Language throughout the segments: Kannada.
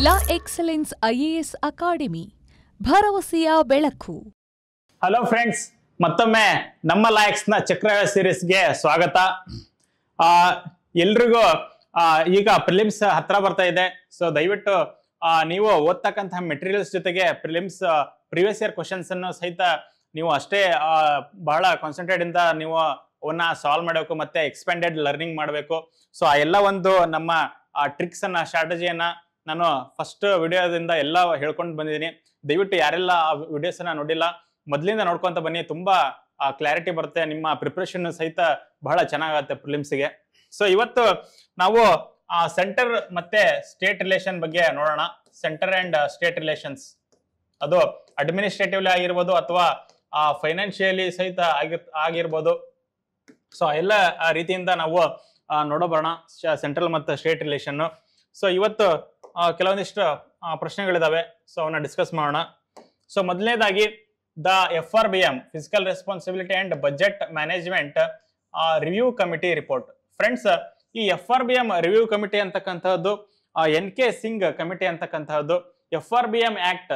ಲಾ ಎಕ್ಸಲೆನ್ಸ್ ಐಎಎಸ್ ಅಕಾಡೆಮಿ ಭರವಸೆಯ ಬೆಳಕು. ಹಲೋ ಫ್ರೆಂಡ್ಸ್, ಮತ್ತೊಮ್ಮೆ ನಮ್ಮ ಲಾಯಕ್ಸ್ನ ಚಕ್ರವ್ಯೂಹ ಸೀರೀಸ್ಗೆ ಸ್ವಾಗತ. ಎಲ್ರಿಗೂ ಈಗ ಪ್ರಿಲಿಮ್ಸ್ ಹತ್ರ ಬರ್ತಾ ಇದೆ. ಸೊ ದಯವಿಟ್ಟು ನೀವು ಓದ್ತಕ್ಕಂತಹ ಮೆಟೀರಿಯಲ್ಸ್ ಜೊತೆಗೆ ಪ್ರಿಲಿಮ್ಸ್ ಪ್ರಿವಿಯಸ್ ಇಯರ್ ಕ್ವಶನ್ಸ್ ಅನ್ನು ಸಹಿತ ನೀವು ಅಷ್ಟೇ ಬಹಳ ಕಾನ್ಸಂಟ್ರೇಟ್ ಇಂದ ನೀವು ಅವನ್ನ ಸಾಲ್ವ್ ಮಾಡಬೇಕು, ಮತ್ತೆ ಎಕ್ಸ್ಪೆಂಡೆಡ್ ಲರ್ನಿಂಗ್ ಮಾಡಬೇಕು. ಸೊ ಆ ಎಲ್ಲ ಒಂದು ನಮ್ಮ ಟ್ರಿಕ್ಸ್ ಅನ್ನ, ಸ್ಟ್ರಾಟಜಿಯನ್ನ ನಾನು ಫಸ್ಟ್ ವಿಡಿಯೋದಿಂದ ಎಲ್ಲ ಹೇಳ್ಕೊಂಡು ಬಂದಿದ್ದೀನಿ. ದಯವಿಟ್ಟು ಯಾರೆಲ್ಲ ಆ ವಿಡಿಯೋಸ್ ಅನ್ನ ನೋಡಿಲ್ಲ, ಮೊದಲಿಂದ ನೋಡ್ಕೊಂತ ಬನ್ನಿ. ತುಂಬಾ ಕ್ಲಾರಿಟಿ ಬರುತ್ತೆ, ನಿಮ್ಮ ಪ್ರಿಪರೇಷನ್ ಸಹಿತ ಬಹಳ ಚೆನ್ನಾಗತ್ತೆ ಪ್ರಿಲಿಮ್ಸ್ಗೆ. ಸೊ ಇವತ್ತು ನಾವು ಸೆಂಟರ್ ಮತ್ತೆ ಸ್ಟೇಟ್ ರಿಲೇಷನ್ ಬಗ್ಗೆ ನೋಡೋಣ. ಸೆಂಟರ್ ಅಂಡ್ ಸ್ಟೇಟ್ ರಿಲೇಷನ್ಸ್, ಅದು ಅಡ್ಮಿನಿಸ್ಟ್ರೇಟಿವ್ಲಿ ಆಗಿರ್ಬೋದು ಅಥವಾ ಫೈನಾನ್ಷಿಯಲಿ ಸಹಿತ ಆಗಿರ್ಬೋದು. ಸೊ ಎಲ್ಲ ರೀತಿಯಿಂದ ನಾವು ನೋಡೋಣ ಸೆಂಟ್ರಲ್ ಮತ್ತು ಸ್ಟೇಟ್ ರಿಲೇಷನ್. ಸೊ ಇವತ್ತು ಕೆಲವೊಂದಿಷ್ಟು ಪ್ರಶ್ನೆಗಳಿದಾವೆ, ಸೊ ಅವನ್ನ ಡಿಸ್ಕಸ್ ಮಾಡೋಣ. ಸೊ ಮೊದಲನೇದಾಗಿ the FRBM physical responsibility and budget management review committee report. Friends, ಈ FRBM ರಿವ್ಯೂ ಕಮಿಟಿ ಅಂತಕ್ಕಂಥದ್ದು NK ಸಿಂಗ್ ಕಮಿಟಿ ಅಂತಕ್ಕಂಥದ್ದು FRBM act.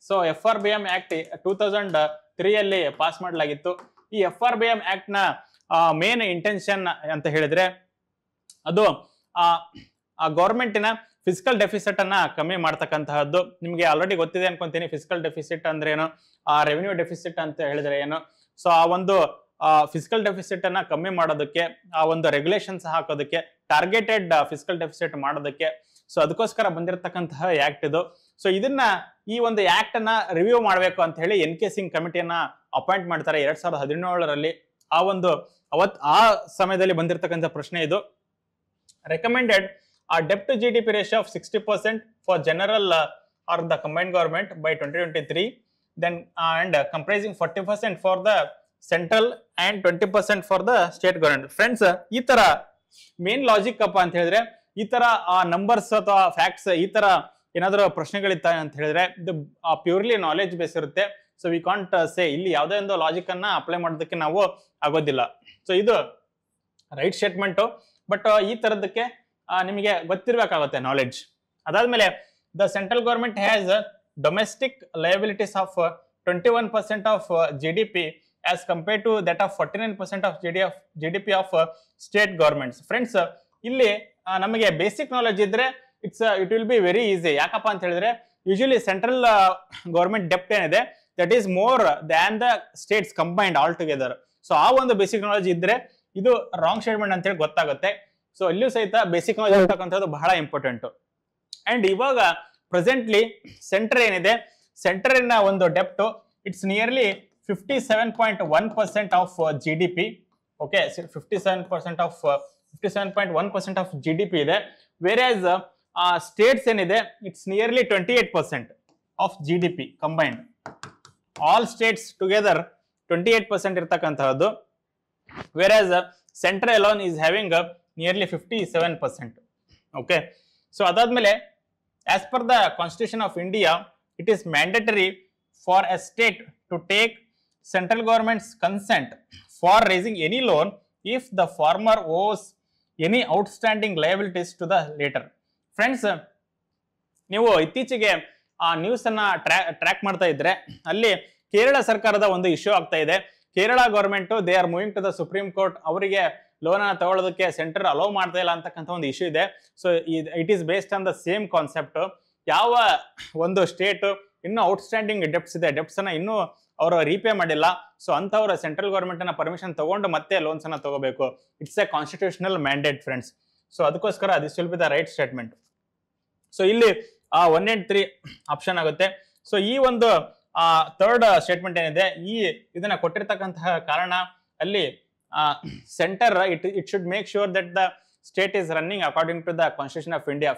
So FRBM act 2003 ಅಲ್ಲಿ ಪಾಸ್ ಮಾಡಲಾಗಿತ್ತು. ಈ FRBM ಆಕ್ಟ್ ನ ಮೇನ್ ಇಂಟೆನ್ಷನ್ ಅಂತ ಹೇಳಿದ್ರೆ ಅದು ಗೌರ್ಮೆಂಟಿನ ಫಿಸಿಕಲ್ ಡೆಫಿಸಿಟ್ ಅನ್ನ ಕಮ್ಮಿ ಮಾಡ್ತಕ್ಕಂತಹದ್ದು. ನಿಮ್ಗೆ ಆಲ್ರೆಡಿ ಗೊತ್ತಿದೆ ಅನ್ಕೊಂತೀನಿ ಫಿಸಿಕಲ್ ಡೆಫಿಸಿಟ್ ಅಂದ್ರೆ ಏನು, ರೆವಿನ್ಯೂ ಡೆಫಿಸಿಟ್ ಅಂತ ಹೇಳಿದ್ರೆ ಏನು. ಸೊ ಆ ಒಂದು ಫಿಸಿಕಲ್ ಡೆಫಿಸಿಟ್ ಅನ್ನ ಕಮ್ಮಿ ಮಾಡೋದಕ್ಕೆ, ಆ ಒಂದು ರೆಗ್ಯುಲೇಷನ್ಸ್ ಹಾಕೋದಕ್ಕೆ, ಟಾರ್ಗೆಟೆಡ್ ಫಿಸಿಕಲ್ ಡೆಫಿಸಿಟ್ ಮಾಡೋದಕ್ಕೆ, ಸೊ ಅದಕ್ಕೋಸ್ಕರ ಬಂದಿರತಕ್ಕಂತಹ ಆಕ್ಟ್ ಇದು. ಸೊ ಇದನ್ನ ಈ ಒಂದು ಆಕ್ಟ್ ಅನ್ನ ರಿವ್ಯೂ ಮಾಡಬೇಕು ಅಂತ ಹೇಳಿ NK ಸಿಂಗ್ ಕಮಿಟಿಯನ್ನ ಅಪಾಯಿಂಟ್ ಮಾಡ್ತಾರೆ 2017ರಲ್ಲಿ. ಆ ಸಮಯದಲ್ಲಿ ಬಂದಿರತಕ್ಕಂಥ ಪ್ರಶ್ನೆ ಇದು. Recommended debt to GDP ratio of 60% for general or the combined government by 2023, then and comprising 40% for the central and 20% for the state government. Friends, ಈ ತರ ಮೇನ್ ಲಾಜಿಕ್ ಅಪ್ಪ ಅಂತ ಹೇಳಿದ್ರೆ, ಈ ತರ ನಂಬರ್ಸ್ ಅಥವಾ ಫ್ಯಾಕ್ಟ್ಸ್ ಈ ತರ ಏನಾದರೂ ಪ್ರಶ್ನೆಗಳಿತ್ತ ಅಂತ ಹೇಳಿದ್ರೆ ಇದು ಪ್ಯೂರ್ಲಿ ನಾಲೆಜ್ ಬೇಸ್ ಇರುತ್ತೆ. ಸೊ ವಿ ಕಾಂಟ್ ಸೇ ಇಲ್ಲಿ ಯಾವುದೇ ಒಂದು ಲಾಜಿಕ್ ಅನ್ನ ಅಪ್ಲೈ ಮಾಡೋದಕ್ಕೆ ನಾವು ಆಗೋದಿಲ್ಲ. ಸೊ ಇದು ರೈಟ್ ಸ್ಟೇಟ್ಮೆಂಟ್, ಬಟ್ ಈ ತರದಕ್ಕೆ ನಿಮಗೆ ಗೊತ್ತಿರಬೇಕಾಗುತ್ತೆ ನಾಲೆಡ್ಜ್. ಅದಾದ್ಮೇಲೆ the central government has domestic liabilities of 21% of GDP as compared to that of 49% of GDP of state governments. Friends, ಇಲ್ಲಿ ನಮಗೆ ಬೇಸಿಕ್ ನಾಲೆಜ್ ಇದ್ರೆ it will be very easy. ಯಾಕಪ್ಪ ಅಂತ ಹೇಳಿದ್ರೆ ಯೂಶಲಿ ಸೆಂಟ್ರಲ್ ಗವರ್ಮೆಂಟ್ ಡೆಪ್ಟ್ ಏನಿದೆ that is more than the states combined all together. So ಆ ಒಂದು ಬೇಸಿಕ್ ನಾಲೆಜ್ ಇದ್ರೆ ಇದು ರಾಂಗ್ ಸ್ಟೇಟ್ಮೆಂಟ್ ಅಂತ ಹೇಳಿ ಗೊತ್ತಾಗುತ್ತೆ. ಸೊ ಇಲ್ಲಿಯೂ ಸಹಿತ ಬೇಸಿಕ್ ನಾಲೆಜ್ ಇರ್ತಕ್ಕಂಥದ್ದು ಬಹಳ ಇಂಪಾರ್ಟೆಂಟ್. ಅಂಡ್ ಇವಾಗ ಪ್ರೆಸೆಂಟ್ಲಿ ಸೆಂಟರ್ ಏನಿದೆ, ಸೆಂಟರಿನ ಒಂದು ಡೆಪ್ಟ್ it's nearly 57.1% of GDP. Okay, 57.1% of GDP ಇದೆ. ವೇರಾಸ್ ಸ್ಟೇಟ್ಸ್ ಏನಿದೆ it's nearly 28% of GDP combined. All states together 28% ಇರ್ತಕ್ಕಂತಹದ್ದು. Whereas centre alone is having nearly 57%. Okay, so ಅದಾದ್ಮೇಲೆ as per the constitution of India it is mandatory for a state to take central government's consent for raising any loan if the farmer owes any outstanding liabilities to the latter. Friends, ನೀವು ಇತ್ತೀಚೆಗೆ ಆ ನ್ಯೂಸ್ ಅನ್ನ ಟ್ರ್ಯಾಕ್ ಮಾಡ್ತಾ ಇದ್ರೆ ಅಲ್ಲಿ ಕೇರಳ ಸರ್ಕಾರದ ಒಂದು ಇಶ್ಯೂ ಆಗ್ತಾ ಇದೆ. Kerala government they are moving to the supreme court. ಅವರಿಗೆ ಲೋನ್ ಅನ್ನ ತಗೊಳ್ಳೋದಕ್ಕೆ ಸೆಂಟರ್ ಅಲೋ ಮಾಡ್ತಾ ಇಲ್ಲ ಅಂತಕ್ಕಂಥ ಒಂದು ಇಶ್ಯೂ ಇದೆ. So it is based on the same concept. ಯಾವ ಒಂದು ಸ್ಟೇಟ್ ಇನ್ನೂ ಔಟ್ಸ್ಟ್ಯಾಂಡಿಂಗ್ ಡೆಪ್ಟ್ಸ್ ಇದೆ, ಡೆಪ್ಟ್ಸ್ ಅನ್ನ ಇನ್ನೂ ಅವರು ರೀಪೇ ಮಾಡಿಲ್ಲ, ಸೊ ಅಂತವ್ರ ಸೆಂಟ್ರಲ್ ಗವರ್ಮೆಂಟ್ ಅನ್ನ ಪರ್ಮಿಷನ್ ತಗೊಂಡು ಮತ್ತೆ ಲೋನ್ಸ್ ಅನ್ನ ತಗೋಬೇಕು. It's a constitutional mandate friends. So ಅದಕ್ಕೋಸ್ಕರ this will be the right statement. So ಇಲ್ಲಿ 1 and 3 ಆಪ್ಷನ್ ಆಗುತ್ತೆ. ಸೊ ಈ ಒಂದು ಥರ್ಡ್ ಸ್ಟೇಟ್ಮೆಂಟ್ ಏನಿದೆ, ಇದನ್ನ ಕೊಟ್ಟಿರ್ತಕ್ಕಂತಹ ಕಾರಣ ಅಲ್ಲಿ centre it should make sure that the state is running according to the constitution of India.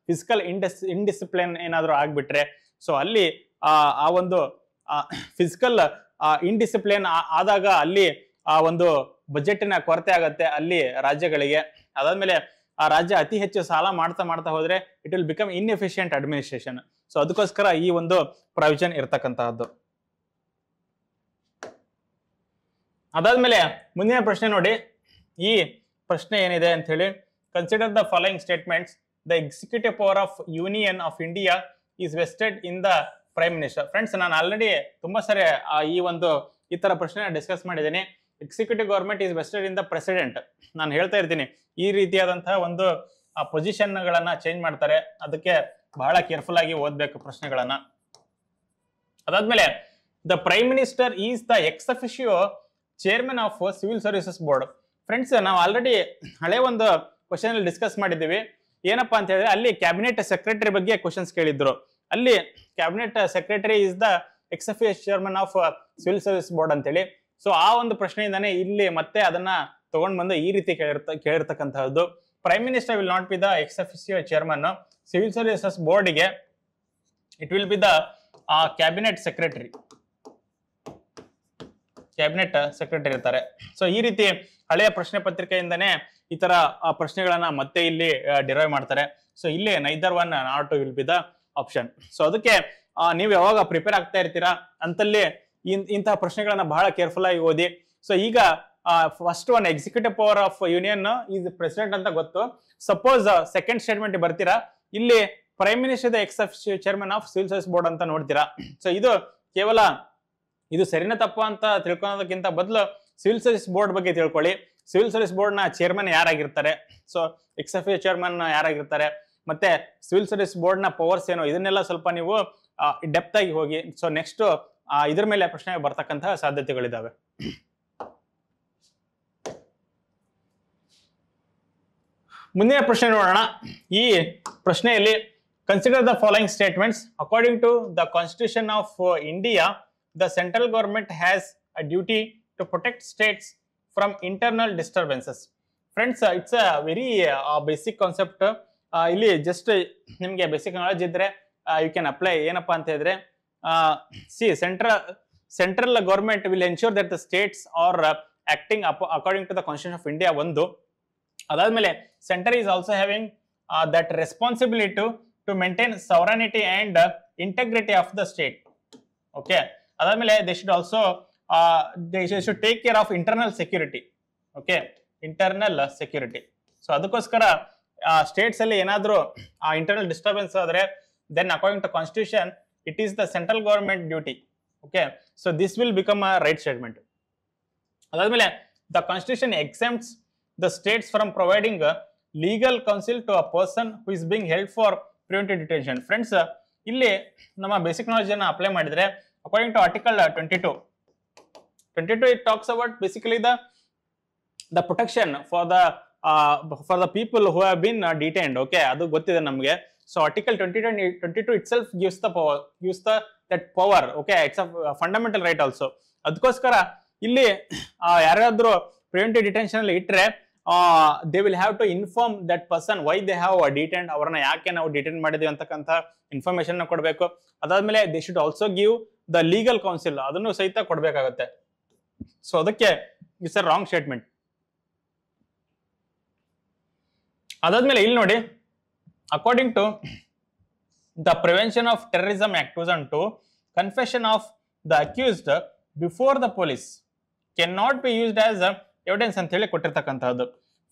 Fiscal indiscipline ಏನಾದರೂ ಆಗ್ಬಿಟ್ರೆ, ಸೊ ಅಲ್ಲಿ ಆ ಒಂದು ಫಿಸಿಕಲ್ ಇಂಡಿಸಿಪ್ಲಿನ್ ಆದಾಗ ಅಲ್ಲಿ ಆ ಒಂದು ಬಜೆಟಿನ ಕೊರತೆ ಆಗತ್ತೆ ಅಲ್ಲಿ ರಾಜ್ಯಗಳಿಗೆ. ಅದಾದ್ಮೇಲೆ ಆ ರಾಜ್ಯ ಅತಿ ಹೆಚ್ಚು ಸಾಲ ಮಾಡ್ತಾ ಹೋದ್ರೆ it will become inefficient administration. So ಅದಕ್ಕೋಸ್ಕರ ಈ ಒಂದು ಪ್ರಾವಿಷನ್ ಇರ್ತಕ್ಕಂತಹದ್ದು. ಅದಾದ್ಮೇಲೆ ಮುಂದಿನ ಪ್ರಶ್ನೆ ನೋಡಿ. ಈ ಪ್ರಶ್ನೆ ಏನಿದೆ ಅಂತ ಹೇಳಿ, consider the following statements the executive power of union of India is vested in the prime minister. Friends, ನಾನು ಆಲ್ರೆಡಿ ತುಂಬಾ ಸರಿ ಈ ತರ ಪ್ರಶ್ನೆ ಡಿಸ್ಕಸ್ ಮಾಡಿದ್ದೀನಿ. Executive government is vested in the president. ನಾನು ಹೇಳ್ತಾ ಇರ್ತೀನಿ, ಈ ರೀತಿಯಾದಂತಹ ಒಂದು ಪೊಸಿಷನ್ ಗಳನ್ನ ಚೇಂಜ್ ಮಾಡ್ತಾರೆ. ಅದಕ್ಕೆ ಬಹಳ ಕೇರ್ಫುಲ್ ಆಗಿ ಓದ್ಬೇಕು ಪ್ರಶ್ನೆಗಳನ್ನ. ಅದಾದ್ಮೇಲೆ the prime minister is the ex officio chairman of civil services board. Friends, ನಾವು ಆಲ್ರೆಡಿ ಹಳೆ ಒಂದು ಕ್ವಶನ್ ಅಲ್ಲಿ ಡಿಸ್ಕಸ್ ಮಾಡಿದ್ದೀವಿ. ಏನಪ್ಪಾ ಅಂತ ಹೇಳಿದ್ರೆ, ಅಲ್ಲಿ ಕ್ಯಾಬಿನೆಟ್ ಸೆಕ್ರೆಟರಿ ಬಗ್ಗೆ ಕ್ವಶನ್ಸ್ ಕೇಳಿದ್ರು. ಅಲ್ಲಿ cabinet secretary is the ex officio chairman of civil service board ಅಂತೇಳಿ. ಸೊ ಆ ಒಂದು ಪ್ರಶ್ನೆಯಿಂದಾನೇ ಇಲ್ಲಿ ಮತ್ತೆ ಅದನ್ನ ತಗೊಂಡ್ ಬಂದು ಈ ರೀತಿ ಕೇಳಿರ್ತಕ್ಕಂತಹದ್ದು. Prime minister will not be the ex officio chairman. Civil services ಬೋರ್ಡ್ಗೆ it will be the cabinet secretary. Cabinet secretary ಇರ್ತಾರೆ. ಸೊ ಈ ರೀತಿ ಹಳೆಯ ಪ್ರಶ್ನೆ ಪತ್ರಿಕೆಯಿಂದನೇ ಈ ತರ ಪ್ರಶ್ನೆಗಳನ್ನ ಮತ್ತೆ ಇಲ್ಲಿ ಡಿರೈವ್ ಮಾಡ್ತಾರೆ. ಸೊ ಇಲ್ಲಿ neither one not two will be the option. So ಅದಕ್ಕೆ ನೀವು ಯಾವಾಗ ಪ್ರಿಪೇರ್ ಆಗ್ತಾ ಇರ್ತೀರಾ ಅಂತಲ್ಲಿ ಇಂತಹ ಪ್ರಶ್ನೆಗಳನ್ನ ಬಹಳ ಕೇರ್ಫುಲ್ ಆಗಿ ಓದಿ. ಸೊ ಈಗ first one executive power of union is president ಅಂತ ಗೊತ್ತು. ಸಪೋಸ್ ಸೆಕೆಂಡ್ ಸ್ಟೇಟ್ಮೆಂಟ್ ಬರ್ತೀರಾ, ಇಲ್ಲಿ prime minister X officio chairman of civil service board ಅಂತ ನೋಡ್ತೀರಾ. ಸೊ ಇದು ಕೇವಲ ಇದು ಸರಿನಾ ತಪ್ಪ ಅಂತ ತಿಳ್ಕೊಳ್ಳೋದಕ್ಕಿಂತ ಬದಲು ಸಿವಿಲ್ ಸರ್ವಿಸ್ ಬೋರ್ಡ್ ಬಗ್ಗೆ ತಿಳ್ಕೊಳ್ಳಿ. ಸಿವಿಲ್ ಸರ್ವಿಸ್ ಬೋರ್ಡ್ ನ ಚೇರ್ಮನ್ ಯಾರಾಗಿರ್ತಾರೆ, ಸೊ ಎಕ್ಸ್ ಅಫಿಷಿಯೋ ಚೇರ್ಮನ್ ಯಾರಾಗಿರ್ತಾರೆ, ಮತ್ತೆ ಸಿವಿಲ್ ಸರ್ವಿಸ್ ಬೋರ್ಡ್ ನ ಪವರ್ಸ್ ಏನು, ಇದನ್ನೆಲ್ಲ ಸ್ವಲ್ಪ ನೀವು ಡೆಪ್ತ್ ಆಗಿ ಹೋಗಿ. ಸೊ ನೆಕ್ಸ್ಟ್ ಇದ್ರ ಮೇಲೆ ಪ್ರಶ್ನೆ ಬರ್ತಕ್ಕಂತಹ ಸಾಧ್ಯತೆಗಳಿದಾವೆ. ಮುಂದಿನ ಪ್ರಶ್ನೆ ನೋಡೋಣ. ಈ ಪ್ರಶ್ನೆಯಲ್ಲಿ consider the following statements. According to the constitution of India, the central government has a duty to protect states from internal disturbances. Friends, it's a very basic concept. ಇಲ್ಲಿ ಜಸ್ಟ್ ನಿಮ್ಗೆ ಬೇಸಿಕ್ ನಾಲೆಜ್ ಇದ್ರೆ ಯು ಕ್ಯಾನ್ ಅಪ್ಲೈ. ಏನಪ್ಪಾ ಅಂತ ಹೇಳಿದ್ರೆ, central government will ensure that the states are acting according to the constitution of India ಒಂದು. ಅದಾದ್ಮೇಲೆ centre is also having that responsibility to maintain ಸವರನಿಟಿ and integrity of the state. Okay. ಅದಾದ್ಮೇಲೆ they should also should take care of internal security. Okay, internal security. So ಅದಕ್ಕೋಸ್ಕರ ಸ್ಟೇಟ್ಸ್ ಅಲ್ಲಿ ಏನಾದ್ರೂ ಇಂಟರ್ನಲ್ ಡಿಸ್ಟರ್ಬೆನ್ಸ್ ಆದ್ರೆ, then according to constitution it is the central government duty. Okay, so this will become a right statement. Adadmele the constitution exempts the states from providing a legal counsel to a person who is being held for preventive detention. Friends, ಇಲ್ಲಿ ನಮ್ಮ ಬೇಸಿಕ್ ನಾಲೆಜ್ ಅನ್ನು ಅಪ್ಲೈ ಮಾಡಿದ್ರೆ, according to article 22 it talks about basically the protection for the people who have been detained. Okay, adu gottide namge. So article 22 itself gives that power. Okay, it's a fundamental right also. ಅದಕ್ಕೋಸ್ಕರ ಇಲ್ಲಿ ಯಾರಾದ್ರೂ ಪ್ರಿವೆಂಟಿವ್ ಡಿಟೆನ್ಷನ್ ಅಲ್ಲಿ ಇಟ್ರೆ, they will have to inform that person why they have detained. ಅವರನ್ನ ಯಾಕೆ ನಾವು ಡಿಟೈನ್ ಮಾಡಿದೀವಿ ಅಂತಕ್ಕಂಥ ಇನ್ಫಾರ್ಮೇಶನ್ ನ ಕೊಡಬೇಕು. ಅದಾದ್ಮೇಲೆ they should also give the legal counsel, ಅದನ್ನು ಸಹಿತ ಕೊಡಬೇಕಾಗುತ್ತೆ. ಸೊ ಅದಕ್ಕೆ ಇಟ್ಸ್ ಅ ರಾಂಗ್ ಸ್ಟೇಟ್ಮೆಂಟ್. ಅದಾದ್ಮೇಲೆ ಇಲ್ಲಿ ನೋಡಿ, according to the Prevention of Terrorism Act 2002, confession of the accused before the police cannot be used as evidence ಅಂತ ಹೇಳಿ ಕೊಟ್ಟಿರ್ತಕ್ಕಂಥದ್ದು.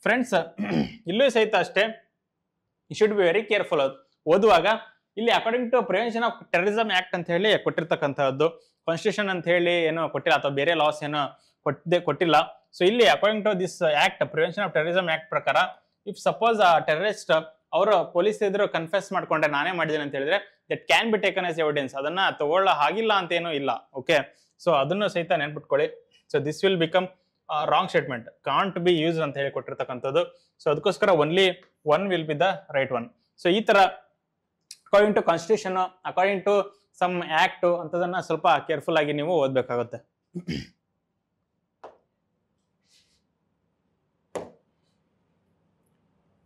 ಫ್ರೆಂಡ್ಸ್, ಇಲ್ಲೂ ಸಹಿತ ಅಷ್ಟೇ, you should be very careful ಓದುವಾಗ. ಇಲ್ಲಿ according to prevention of terrorism act ಅಂತ ಹೇಳಿ ಕೊಟ್ಟಿರ್ತಕ್ಕಂಥದ್ದು, ಕಾನ್ಸ್ಟಿಟ್ಯೂಷನ್ ಅಂತ ಹೇಳಿ ಏನೋ ಕೊಟ್ಟಿಲ್ಲ, ಅಥವಾ ಬೇರೆ ಲಾಸ್ ಏನೋ ಕೊಟ್ಟಿಲ್ಲ. ಸೊ ಇಲ್ಲಿ according to this act, prevention of terrorism act ಪ್ರಕಾರ, ಇಫ್ ಸಪೋಸ್ ಟೆರರಿಸ್ಟ್ ಅವರು ಪೊಲೀಸ್ ಎದುರು ಕನ್ಫೆಸ್ ಮಾಡ್ಕೊಂಡ್ರೆ ನಾನೇ ಮಾಡಿದ್ದೀನಿ ಅಂತ ಹೇಳಿದ್ರೆ, that can be taken as evidence. ಅದನ್ನ ತಗೊಳ್ಳ ಹಾಗಿಲ್ಲ ಅಂತ ಏನೂ ಇಲ್ಲ. ಓಕೆ, ಸೊ ಅದನ್ನು ಸಹಿತ ನೆನ್ಪಿಟ್ಕೊಳ್ಳಿ. So this will become wrong statement, can't be use ಅಂತ ಹೇಳಿ ಕೊಟ್ಟಿರ್ತಕ್ಕಂಥದ್ದು. ಸೊ ಅದಕ್ಕೋಸ್ಕರ only one will be the right one. So ಈ ತರ according to constitution, according to some act ಅಂತದನ್ನ ಸ್ವಲ್ಪ ಕೇರ್ಫುಲ್ ಆಗಿ ನೀವು ಓದ್ಬೇಕಾಗುತ್ತೆ.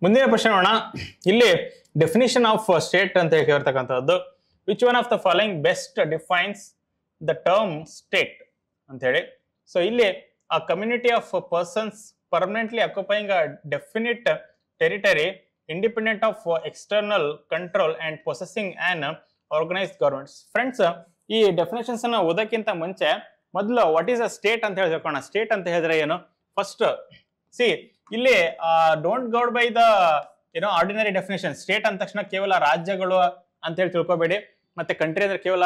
ಮುಂದಿನ ಪ್ರಶ್ನೆ ನೋಡೋಣ. ಇಲ್ಲಿ ಡೆಫಿನಿಷನ್ ಆಫ್ ಸ್ಟೇಟ್ ಅಂತ ಕೇಳಿರ್ತಕ್ಕಂಥದ್ದು. Which one of the following best defines the term state ಅಂತ ಹೇಳಿ. ಸೊ ಇಲ್ಲಿ a community of persons permanently occupying a definite territory independent of external control and possessing an organized government. Friends, ಈ ಡೆಫಿನೇಷನ್ಸ್ ಅನ್ನ ಓದಕ್ಕಿಂತ ಮುಂಚೆ ಮೊದಲು ವಾಟ್ ಈಸ್ ಅ ಸ್ಟೇಟ್ ಅಂತ ಹೇಳಿ ತಿಳ್ಕೊಳ್ಳೋಣ. ಸ್ಟೇಟ್ ಅಂತ ಹೇಳಿದ್ರೆ ಏನು? ಫಸ್ಟ್ ಇಲ್ಲಿ ಡೋಂಟ್ ಗೌಡ್ ಬೈ ದ ಏನೋ ಆರ್ಡಿನರಿ ಡೆಫಿನೇಷನ್. ಸ್ಟೇಟ್ ಅಂದ ತಕ್ಷಣ ಕೇವಲ ರಾಜ್ಯಗಳು ಅಂತ ಹೇಳಿ ತಿಳ್ಕೊಬೇಡಿ, ಮತ್ತೆ ಕಂಟ್ರಿ ಅಂದ್ರೆ ಕೇವಲ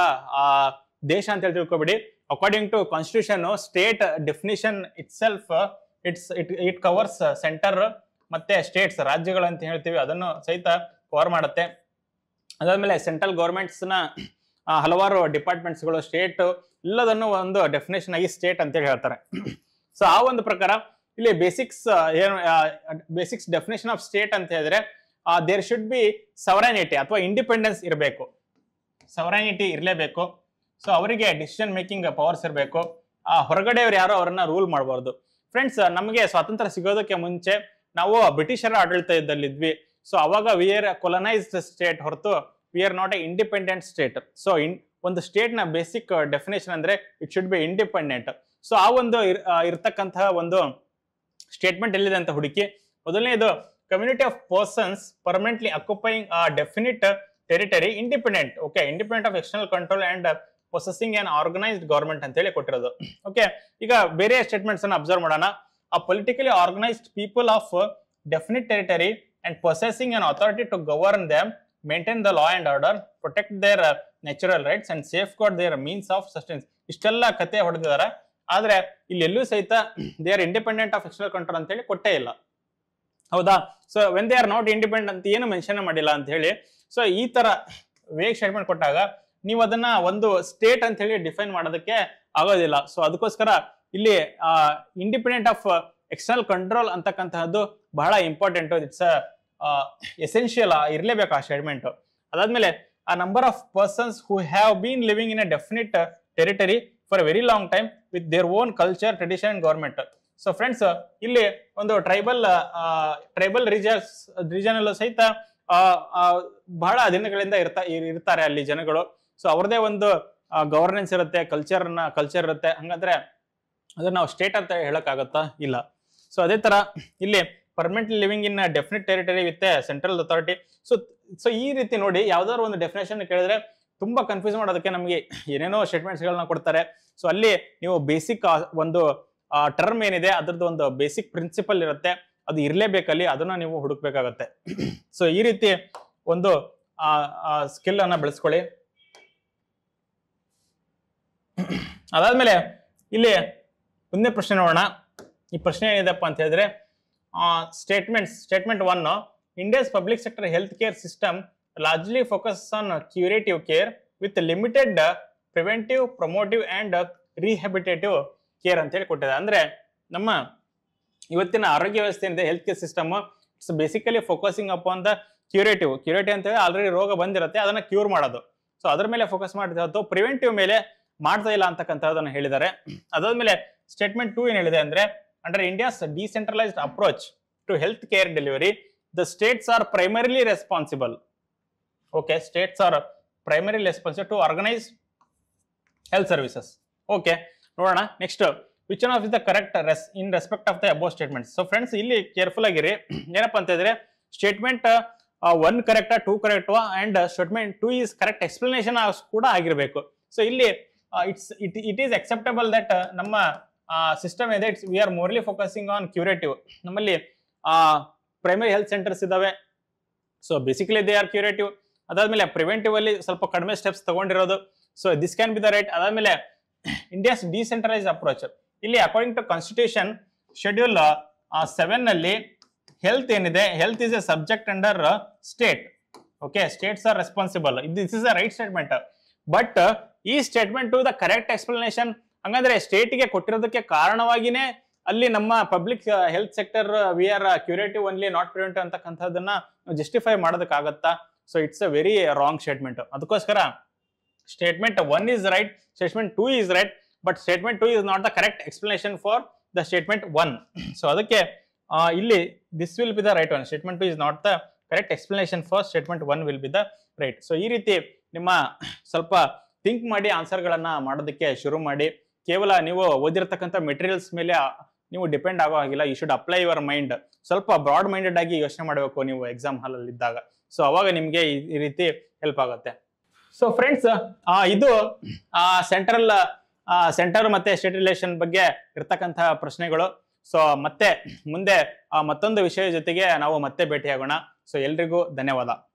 ದೇಶ ಅಂತ ಹೇಳಿ ತಿಳ್ಕೊಬೇಡಿ. According to constitution, state definition itself it covers centre ಮತ್ತೆ ಸ್ಟೇಟ್ಸ್, ರಾಜ್ಯಗಳು ಅಂತ ಹೇಳ್ತೀವಿ, ಅದನ್ನು ಸಹಿತ ಕವರ್ ಮಾಡುತ್ತೆ. ಅದಾದ್ಮೇಲೆ ಸೆಂಟ್ರಲ್ ಗೌರ್ಮೆಂಟ್ಸ್ ನ ಹಲವಾರು ಡಿಪಾರ್ಟ್ಮೆಂಟ್ಸ್ಗಳು, ಸ್ಟೇಟ್ ಎಲ್ಲದನ್ನು ಒಂದು ಡೆಫಿನೇಷನ್ ಆಗಿ ಸ್ಟೇಟ್ ಅಂತ ಹೇಳಿ ಹೇಳ್ತಾರೆ. ಸೊ ಆ ಒಂದು ಪ್ರಕಾರ ಇಲ್ಲಿ ಬೇಸಿಕ್ಸ್ ಡೆಫಿನೇಷನ್ ಆಫ್ ಸ್ಟೇಟ್ ಅಂತ ಹೇಳಿದ್ರೆ ದೇರ್ ಶುಡ್ ಬಿ ಸವರೈನಿಟಿ ಅಥವಾ ಇಂಡಿಪೆಂಡೆನ್ಸ್ ಇರಬೇಕು, ಸವರೈನಿಟಿ ಇರಲೇಬೇಕು. ಸೊ ಅವರಿಗೆ ಡಿಸಿಷನ್ ಮೇಕಿಂಗ್ ಪವರ್ಸ್ ಇರಬೇಕು. ಹೊರಗಡೆಯವರು ಯಾರು ಅವರನ್ನ ರೂಲ್ ಮಾಡಬಾರ್ದು. ಫ್ರೆಂಡ್ಸ್, ನಮಗೆ ಸ್ವಾತಂತ್ರ್ಯ ಸಿಗೋದಕ್ಕೆ ಮುಂಚೆ ನಾವು ಬ್ರಿಟಿಷರ ಆಡಳಿತದಲ್ಲಿದ್ವಿ. ಸೊ ಅವಾಗ ವಿ ಆರ್ ಕೊಲನೈಸ್ಡ್ ಸ್ಟೇಟ್ ಹೊರತು we are not a independent state. So ಒಂದು ಸ್ಟೇಟ್ ನ ಬೇಸಿಕ್ ಡೆಫಿನೇಷನ್ ಅಂದ್ರೆ it should be independent. So ಆ ಒಂದು ಇರ್ತಕ್ಕಂತಹ ಒಂದು ಸ್ಟೇಟ್ಮೆಂಟ್ ಎಲ್ಲಿದೆ ಅಂತ ಹುಡುಕಿ. ಮೊದಲನೇದು, community of persons permanently occupying definite territory independent. Okay, independent of external control and possessing an organised government ಅಂತ ಹೇಳಿ ಕೊಟ್ಟಿರೋದು. ಓಕೆ, ಈಗ ಬೇರೆ ಸ್ಟೇಟ್ಮೆಂಟ್ಸ್ ಅನ್ನು ಅಬ್ಸರ್ವ್ ಮಾಡೋಣ. ಆ politically organised people of definite territory and possessing an authority to govern them, maintain the law and order, protect their natural rights and safeguard their means of sustenance. ಇಷ್ಟೆಲ್ಲ ಕತೆ ಹೊಡೆದಿದ್ದಾರೆ. ಆದ್ರೆ ಇಲ್ಲಿ ಎಲ್ಲೂ ಸಹಿತ they are independent of external control ಅಂತ ಹೇಳಿ ಕೊಟ್ಟೇ ಇಲ್ಲ, ಹೌದಾ? So when they are not independent ಅಂತ ಏನು ಮೆನ್ಷನ್ ಮಾಡಿಲ್ಲ ಅಂತ ಹೇಳಿ. ಸೊ ಈ ತರ ವೇಗ್ ಸ್ಟೇಟ್ಮೆಂಟ್ ಕೊಟ್ಟಾಗ ನೀವು ಅದನ್ನ ಒಂದು ಸ್ಟೇಟ್ ಅಂತ ಹೇಳಿ ಡಿಫೈನ್ ಮಾಡೋದಕ್ಕೆ ಆಗೋದಿಲ್ಲ. ಸೊ ಅದಕ್ಕೋಸ್ಕರ ಇಲ್ಲಿ ಇಂಡಿಪೆಂಡೆಂಟ್ ಆಫ್ ಎಕ್ಸ್ಟರ್ನಲ್ ಕಂಟ್ರೋಲ್ ಅಂತಕ್ಕಂತಹದ್ದು ಬಹಳ ಇಂಪಾರ್ಟೆಂಟ್. ಇಟ್ಸ್ ಎಸೆನ್ಷಿಯಲ್, ಇರ್ಲೇಬೇಕು ಆ ಸ್ಟೇಟ್ಮೆಂಟ್. ಅದಾದ್ಮೇಲೆ ಆ number of persons who have been living in a definite territory for A very long time with their own culture, tradition and government. So friends, ಇಲ್ಲಿ ಒಂದು ಟ್ರೈಬಲ್ ರೀಜನ್ ಅಲ್ಲೂ ಸಹಿತ ಬಹಳ ದಿನಗಳಿಂದ ಇರ್ತಾರೆ ಅಲ್ಲಿ ಜನಗಳು. ಸೊ ಅವ್ರದೇ ಒಂದು ಗವರ್ನೆನ್ಸ್ ಇರುತ್ತೆ, ಕಲ್ಚರ್ ಇರುತ್ತೆ. ಹಂಗಂದ್ರೆ ಅದನ್ನ ನಾವು ಸ್ಟೇಟ್ ಅಂತ ಹೇಳಕ್ಕಾಗತ್ತಾ? ಇಲ್ಲ. ಸೊ ಅದೇ ತರ ಇಲ್ಲಿ permanently living in definite territory with central authority. So ಈ ರೀತಿ ನೋಡಿ, ಯಾವ್ದಾದ್ರು ಒಂದು ಡೆಫಿನೇಷನ್ ಕೇಳಿದ್ರೆ ತುಂಬಾ ಕನ್ಫ್ಯೂಸ್ ಮಾಡೋದಕ್ಕೆ ನಮಗೆ ಏನೇನೋ ಸ್ಟೇಟ್ಮೆಂಟ್ಸ್ ಗಳನ್ನ ಕೊಡ್ತಾರೆ. ಸೊ ಅಲ್ಲಿ ನೀವು ಬೇಸಿಕ್ ಒಂದು ಟರ್ಮ್ ಏನಿದೆ ಅದರದ್ದು ಒಂದು ಬೇಸಿಕ್ ಪ್ರಿನ್ಸಿಪಲ್ ಇರುತ್ತೆ, ಅದು ಇರ್ಲೇಬೇಕಲ್ಲಿ, ಅದನ್ನ ನೀವು ಹುಡುಕ್ಬೇಕಾಗತ್ತೆ. ಸೊ ಈ ರೀತಿ ಒಂದು ಸ್ಕಿಲ್ ಅನ್ನ ಬೆಳೆಸ್ಕೊಳ್ಳಿ. ಅದಾದ್ಮೇಲೆ ಇಲ್ಲಿ ಒಂದೇ ಪ್ರಶ್ನೆ ನೋಡೋಣ. ಈ ಪ್ರಶ್ನೆ ಏನಿದೆಪ್ಪ ಅಂತ ಹೇಳಿದ್ರೆ, statement 1, India's public sector health care system largely focus on curative care with limited preventive, promotive and rehabilitative care ಅಂತ ಹೇಳಿ ಕೊಟ್ಟಿದೆ. ಅಂದ್ರೆ ನಮ್ಮ ಇವತ್ತಿನ ಆರೋಗ್ಯ ವ್ಯವಸ್ಥೆ ಏನಿದೆ, health care system, it's basically focusing upon the curative ಅಂತ ಹೇಳಿ ಆಲ್ರೆಡಿ ರೋಗ ಬಂದಿರುತ್ತೆ, ಅದನ್ನ ಕ್ಯೂರ್ ಮಾಡೋದು. ಸೊ ಅದ್ರ ಮೇಲೆ ಫೋಕಸ್ ಮಾಡಿದ್ದು, ಪ್ರಿವೆಂಟಿವ್ ಮೇಲೆ ಮಾಡ್ತಾ ಇಲ್ಲ ಅಂತಕ್ಕಂಥದ್ದನ್ನು ಹೇಳಿದ್ದಾರೆ. ಅದಾದ್ಮೇಲೆ ಸ್ಟೇಟ್ಮೆಂಟ್ 2 ಏನ್ ಹೇಳಿದೆ ಅಂದ್ರೆ, under India's decentralised approach to health care delivery the states are primarily responsible. Okay, states are primarily responsible to organise health services. Okay, ನೋಡೋಣ next, which one of is the correct in respect of the above statements. So friends, ಇಲ್ಲಿ ಕೇರ್ಫುಲ್ ಆಗಿರಿ. ಏನಪ್ಪಾ ಅಂತ ಹೇಳಿದ್ರೆ, ಸ್ಟೇಟ್ಮೆಂಟ್ 1 ಕರೆಕ್ಟಾ, 2 ಕರೆಕ್ಟಾ and statement 2 is correct explanation ಕೂಡ ಆಗಿರ್ಬೇಕು. ಸೊ ಇಲ್ಲಿ ಇಟ್ ಈಸ್ ಅಕ್ಸೆಪ್ಟಬಲ್ ದಟ್ ನಮ್ಮ ಸಿಸ್ಟಮ್ ಇದೆ, we are morely focusing on curative. ನಮ್ಮಲ್ಲಿ ಪ್ರೈಮರಿ ಹೆಲ್ತ್ ಸೆಂಟರ್ಸ್ ಇದಾವೆ. So basically they are curative. ಅದಾದ್ಮೇಲೆ ಪ್ರಿವೆಂಟಿವ್ ಅಲ್ಲಿ ಸ್ವಲ್ಪ ಕಡಿಮೆ ಸ್ಟೆಪ್ಸ್ ತಗೊಂಡಿರೋದು. So this can be the right. ಅದಾದ್ಮೇಲೆ ಇಂಡಿಯಾಸ್ ಡಿಸೆಂಟ್ರಲೈಸ್ ಅಪ್ರೋಚ್, ಇಲ್ಲಿ ಅಕಾರ್ಡಿಂಗ್ ಟು ಕಾನ್ಸ್ಟಿಟ್ಯೂಷನ್ ಶೆಡ್ಯೂಲ್ 7 ನಲ್ಲಿ ಹೆಲ್ತ್ ಏನಿದೆ, health is a subject under state. Okay, states are responsible. This is a right statement. But ಈ ಸ್ಟೇಟ್ಮೆಂಟ್ ದ ಕರೆಕ್ಟ್ ಎಕ್ಸ್ಪ್ಲನೇಷನ್, ಹಂಗಂದ್ರೆ ಸ್ಟೇಟ್ಗೆ ಕೊಟ್ಟಿರೋದಕ್ಕೆ ಕಾರಣವಾಗಿನೇ ಅಲ್ಲಿ ನಮ್ಮ public health sector we are curative only, not preventive ಅಂತಕ್ಕಂಥದ್ದನ್ನ ಜಸ್ಟಿಫೈ ಮಾಡೋದಕ್ಕಾಗತ್ತಾ? So it's a very wrong statement. ಅದಕ್ಕೋಸ್ಕರ statement 1 is right, statement 2 is right, but statement 2 is not the correct explanation for the statement 1. So ಅದಕ್ಕೆ ಇಲ್ಲಿ this will be the right one. Statement 2 is not the correct explanation for statement 1 will be the right. So ಈ ರೀತಿ ನಿಮ್ಮ ಸ್ವಲ್ಪ ಥಿಂಕ್ ಮಾಡಿ ಆನ್ಸರ್ಗಳನ್ನ ಮಾಡೋದಕ್ಕೆ ಶುರು ಮಾಡಿ. ಕೇವಲ ನೀವು ಓದಿರತಕ್ಕಂಥ ಮೆಟೀರಿಯಲ್ಸ್ ಮೇಲೆ ನೀವು ಡಿಪೆಂಡ್ ಆಗೋ ಹಾಗಿಲ್ಲ. You should apply your mind. ಸ್ವಲ್ಪ ಬ್ರಾಡ್ ಮೈಂಡೆಡ್ ಆಗಿ ಯೋಚನೆ ಮಾಡಬೇಕು ನೀವು ಎಕ್ಸಾಮ್ ಹಾಲ್ ಅಲ್ಲಿ ಇದ್ದಾಗ. ಸೊ ಅವಾಗ ನಿಮ್ಗೆ ಈ ರೀತಿ ಹೆಲ್ಪ್ ಆಗುತ್ತೆ. ಸೊ ಫ್ರೆಂಡ್ಸ್, ಇದು ಸೆಂಟರ್ ಮತ್ತೆ ಸ್ಟೇಟ್ ರಿಲೇಷನ್ ಬಗ್ಗೆ ಇರ್ತಕ್ಕಂತಹ ಪ್ರಶ್ನೆಗಳು. ಸೊ ಮತ್ತೆ ಮುಂದೆ ಮತ್ತೊಂದು ವಿಷಯ ಜೊತೆಗೆ ನಾವು ಮತ್ತೆ ಭೇಟಿಯಾಗೋಣ. ಸೊ ಎಲ್ರಿಗೂ ಧನ್ಯವಾದ.